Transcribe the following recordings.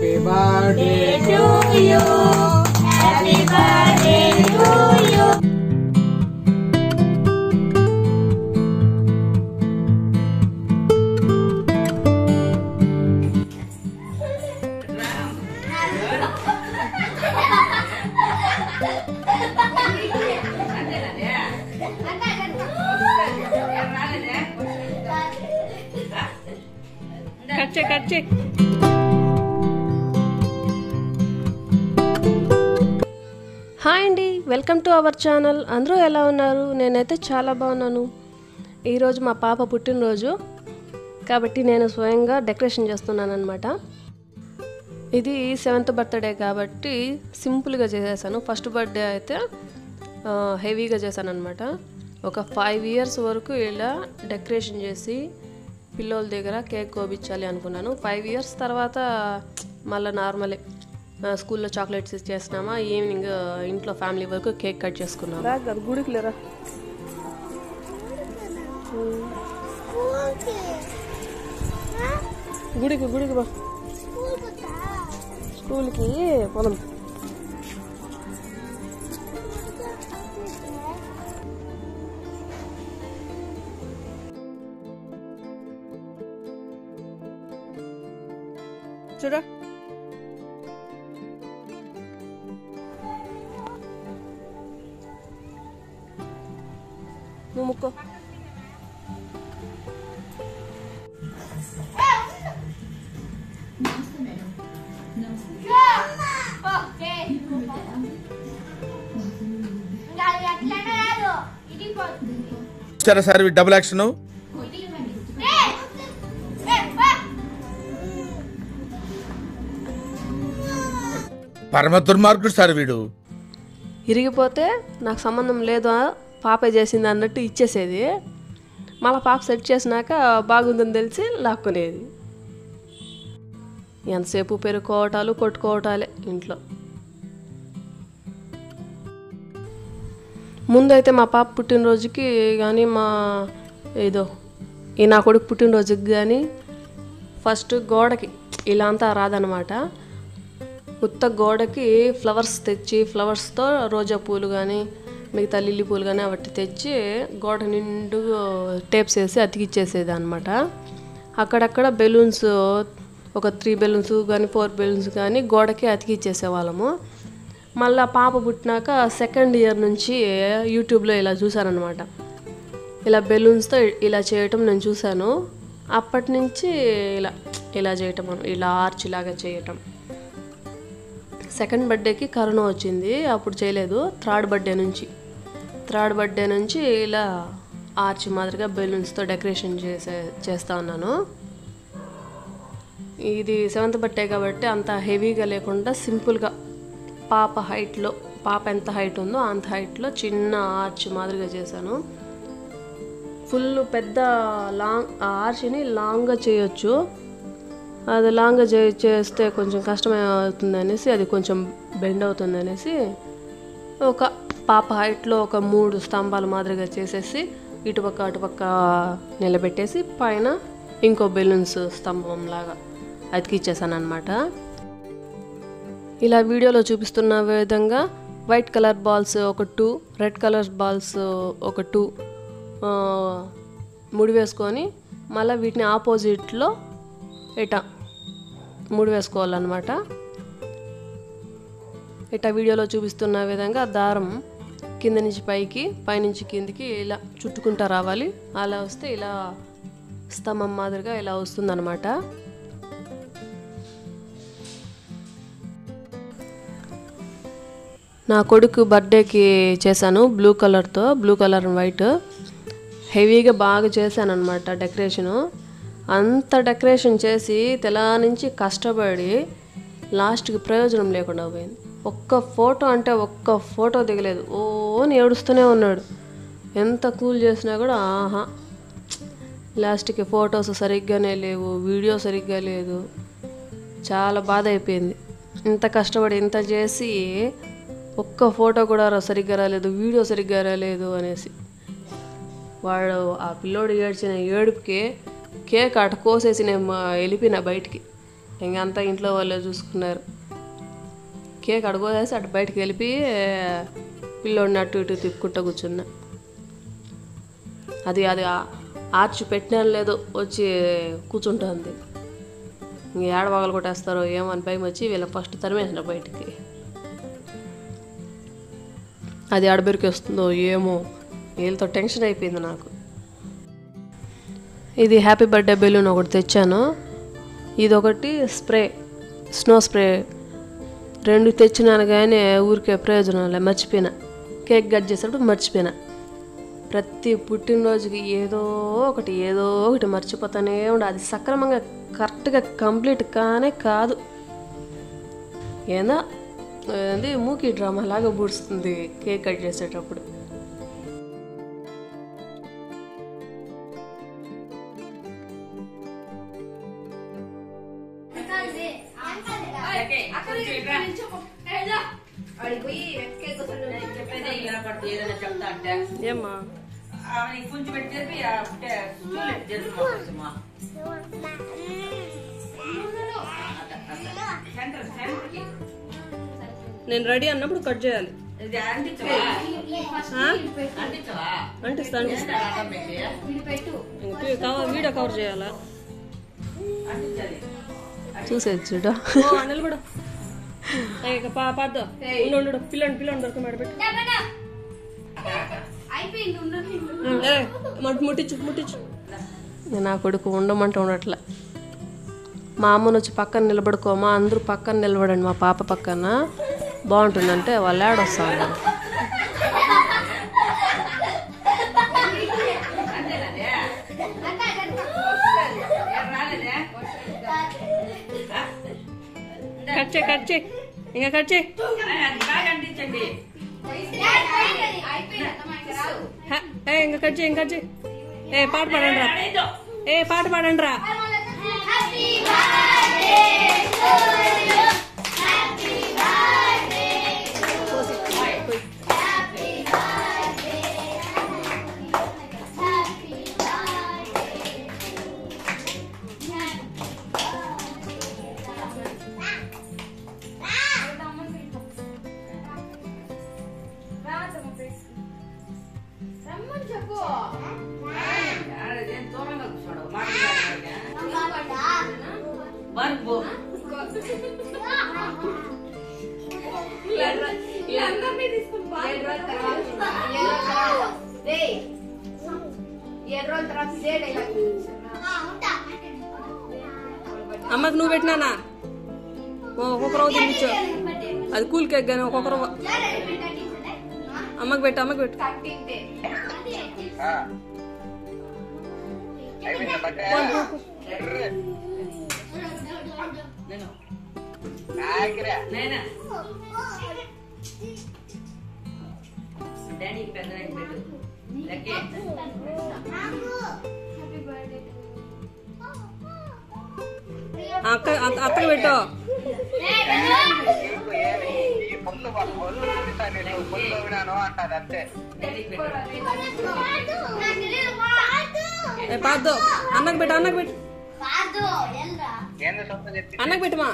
Happy birthday to you. Happy birthday to you. Cut చే hi అండి, welcome to our channel. అందరూ ఎలా ఉన్నారు? నేనైతే చాలా బాగున్నాను. ఈరోజు మా పాప పుట్టినరోజు కాబట్టి నేను స్వయంగా డెకరేషన్ చేస్తున్నాను అనమాట. ఇది 7th బర్త్డే కాబట్టి సింపుల్గా చేసేసాను. ఫస్ట్ బర్త్డే అయితే హెవీగా చేశాను అనమాట. ఒక 5 years వరకు ఇలా డెకరేషన్ చేసి పిల్లల దగ్గర కేక్ కోపించాలి అనుకున్నాను. 5 years తర్వాత మళ్ళీ నార్మలే స్కూల్లో చాక్లెట్స్ ఇచ్చేసినామా, ఈవినింగ్ ఇంట్లో ఫ్యామిలీ వరకు కేక్ కట్ చేసుకున్నాము. గుడికి లేరా, గుడికి బా, స్కూల్కి పొలం. చూడా నువ్వు ముక్కో. Sir double action. పరమ దుర్మార్గుడు సార్ వీడు. ఇరిగిపోతే నాకు సంబంధం లేదా, పాపే చేసింది అన్నట్టు ఇచ్చేసేది. మళ్ళీ పాప సెట్ చేసినాక బాగుందని తెలిసి లాక్కునేది. ఎంతసేపు పెరుకోవటాలు కొట్టుకోవటాలే ఇంట్లో. ముందైతే మా పాప పుట్టినరోజుకి కానీ నా కొడుకు పుట్టినరోజుకి కానీ ఫస్ట్ గోడకి ఇలా అంతా రాదనమాట. ఉత్త గోడకి ఫ్లవర్స్ తెచ్చి ఫ్లవర్స్తో రోజా పూలు కానీ మిగతా లిల్లీ పూలు కానీ వాటి తెచ్చి గోడ నిండు టేప్స్ వేసి అతికిచ్చేసేది అనమాట. అక్కడక్కడ బెలూన్స్ ఒక 3 బెలూన్స్ కానీ 4 బెలూన్స్ కానీ గోడకి అతికిచ్చేసేవాళ్ళము. మళ్ళీ పాప పుట్టినాక 2nd year నుంచి యూట్యూబ్లో ఇలా చూసానమాట. ఇలా బెలూన్స్తో ఇలా చేయటం నేను చూశాను. అప్పటి నుంచి ఇలా చేయటం, ఇలా ఆర్చ్ లాగా చేయటం. 2nd బర్త్డేకి కరోనా వచ్చింది, అప్పుడు చేయలేదు. 3rd బర్త్డే నుంచి ఇలా ఆర్చ్ మాదిరిగా బెలూన్స్తో డెకరేషన్ చేస్తూ ఉన్నాను. ఇది 7th బర్త్డే కాబట్టి అంత హెవీగా లేకుండా సింపుల్గా పాప ఎంత హైట్ ఉందో అంత హైట్లో చిన్న ఆర్చ్ మాదిరిగా చేశాను. ఫుల్ పెద్ద ఆర్చ్ని లాంగ్గా చేయొచ్చు. అది లాంగ్గా చేస్తే కొంచెం కష్టమే అవుతుంది అనేసి, అది కొంచెం బెండ్ అవుతుంది అనేసి ఒక పాప హైట్లో ఒక 3 స్తంభాలు మాదిరిగా చేసేసి ఇటుపక్క అటుపక్క నిలబెట్టేసి పైన ఇంకో బెలూన్స్ స్తంభం లాగా అతికిచ్చేసాను అనమాట. ఇలా వీడియోలో చూపిస్తున్న విధంగా వైట్ కలర్ బాల్స్ ఒక 2, రెడ్ కలర్ బాల్స్ ఒక 2 ముడి వేసుకొని మళ్ళీ వీటిని ఆపోజిట్లో ఇటా ముడి వేసుకోవాలన్నమాట. ఇటా వీడియోలో చూపిస్తున్న విధంగా దారం కింద నుంచి పైకి, పైనుంచి కిందికి ఇలా చుట్టుకుంటూ రావాలి. అలా వస్తే ఇలా స్తంభం మాదిరిగా ఇలా వస్తుందన్నమాట. నా కొడుకు బర్త్డేకి చేశాను బ్లూ కలర్ అండ్ వైట్. హెవీగా బాగా చేశాను అనమాట డెకరేషను. అంత డెకరేషన్ చేసి తెలా నుంచి కష్టపడి లాస్ట్కి ప్రయోజనం లేకుండా పోయింది. ఒక్క ఫోటో దిగలేదు. ఓని ఏడుస్తూనే ఉన్నాడు. ఎంత కూల్ చేసినా కూడా లాస్ట్కి ఫొటోస్ సరిగ్గానే లేవు, వీడియో సరిగ్గా లేదు. చాలా బాధ అయిపోయింది. ఇంత కష్టపడి ఇంత చేసి ఒక్క ఫోటో కూడా సరిగ్గా రాలేదు, వీడియో సరిగ్గా రాలేదు అనేసి వాడు ఆ పిల్లోడు ఏడ్చిన ఏడుపుకి కేక్ అట కోసేసి నేను వెళ్ళిపోయినా బయటికి. ఇంకంతా ఇంట్లో వాళ్ళే చూసుకున్నారు. కేక్ అడుగోదేసి అటు బయటకు వెళ్ళి పిల్లోడిని అటు ఇటు తిప్పుకుంటూ కూర్చున్నా. అది ఆర్చి పెట్టినా లేదో వచ్చి కూర్చుంటుంది. ఇంక ఏడ పగలు కొట్టేస్తారో ఏమో అని భయం వచ్చి వీళ్ళ ఫస్ట్ తరిమేసిన బయటికి. అది ఆడబెరికి వస్తుందో ఏమో వీళ్ళతో టెన్షన్ అయిపోయింది నాకు. ఇది హ్యాపీ బర్త్డే బెలూన్ ఒకటి తెచ్చాను. ఇదొకటి స్ప్రే, స్నో స్ప్రే. 2 తెచ్చినాను కానీ ఊరికే ప్రయోజనం లే, మర్చిపోయినా. కేక్ కట్ చేసేటప్పుడు మర్చిపోయినా. ప్రతి పుట్టినరోజుకి ఏదో ఒకటి మర్చిపోతానే ఉండే. అది సక్రమంగా కరెక్ట్గా కంప్లీట్ కానే కాదు. ఏదో అది మూకీ డ్రామా లాగా పూడుస్తుంది కేక్ కట్ చేసేటప్పుడు. ఏమ్మా కొంచెం పెట్టి నేను రెడీ అన్నప్పుడు కట్ చేయాలి. వీడియో కవర్ చేయాలా? చూసేది చూడ నిలబడు. పాదు ఉండు పిల్లని దొరక మేడబెట్టు. ముట్టించు. నా కొడుకు ఉండమంటే ఉండట్లే. మా అమ్మను వచ్చి పక్కన నిలబడుకోమా, అందరూ పక్కన నిలబడండి మా పాప పక్కన బాగుంటుందంటే వాళ్ళు ఏడొస్తారు. కట్ చేయి ఇంకా కట్ చేయి. ఇంకా కట్ చేయి. పాట పాడండి రా. అమ్మకు నువ్వు పెట్టినానా? ఒక్కొక్కరు తినిపించు. అది కూల్ కేక్ కానీ ఒక్కొక్కరు. అమ్మకు పెట్టు. అత్తకు పెట్టు. పాదు అన్నకు పెట్టు. అన్నకు పెట్టుమా.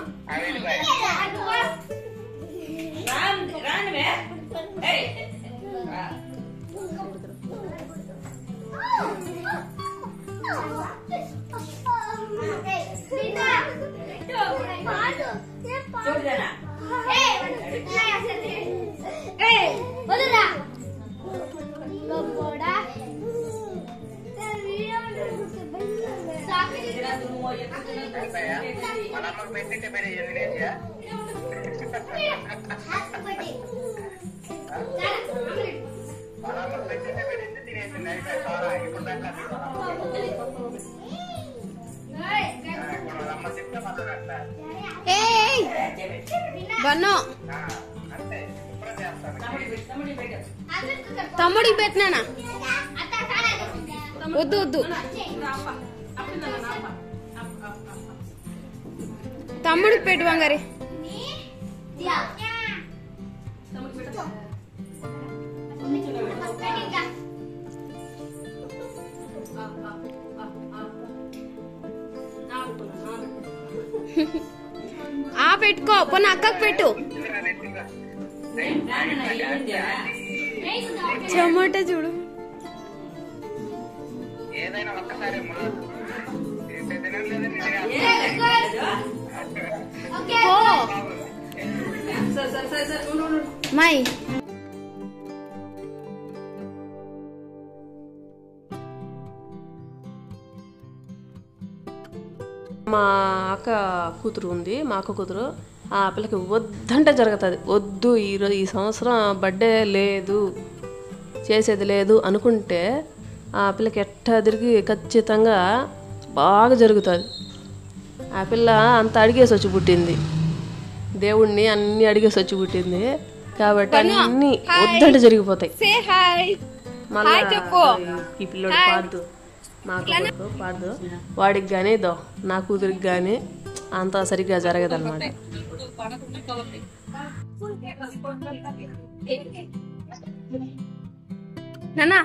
తమ్ముడికి పెట్టినా. వద్దు తమ్ముడికి పెట్టు బంగారి. ఆ పెట్టుకో పోనీ అక్కకు పెట్టు. టమాటా చూడు. మై మా అక్క కూతురు ఉంది, మా అక్క కూతురు. ఆ పిల్లకి వద్దంటే జరుగుతుంది. వద్దు ఈ సంవత్సరం బర్త్డే లేదు, చేసేది లేదు అనుకుంటే ఆ పిల్లకి ఎట్టా తిరిగి ఖచ్చితంగా బాగా జరుగుతుంది. ఆ పిల్ల అంత అడిగేసి వచ్చి పుట్టింది, దేవుణ్ణి అన్నీ అడిగేసి వచ్చి పుట్టింది కాబట్టి అన్నీ వద్దంటే జరిగిపోతాయి. మళ్ళీ ఈ పిల్లోడు పాడదు, మా అక్క పాడదు, వాడికి కానీ నా కూతురికి కానీ అంత సరిగ్గా జరగదన్నమాట. నానా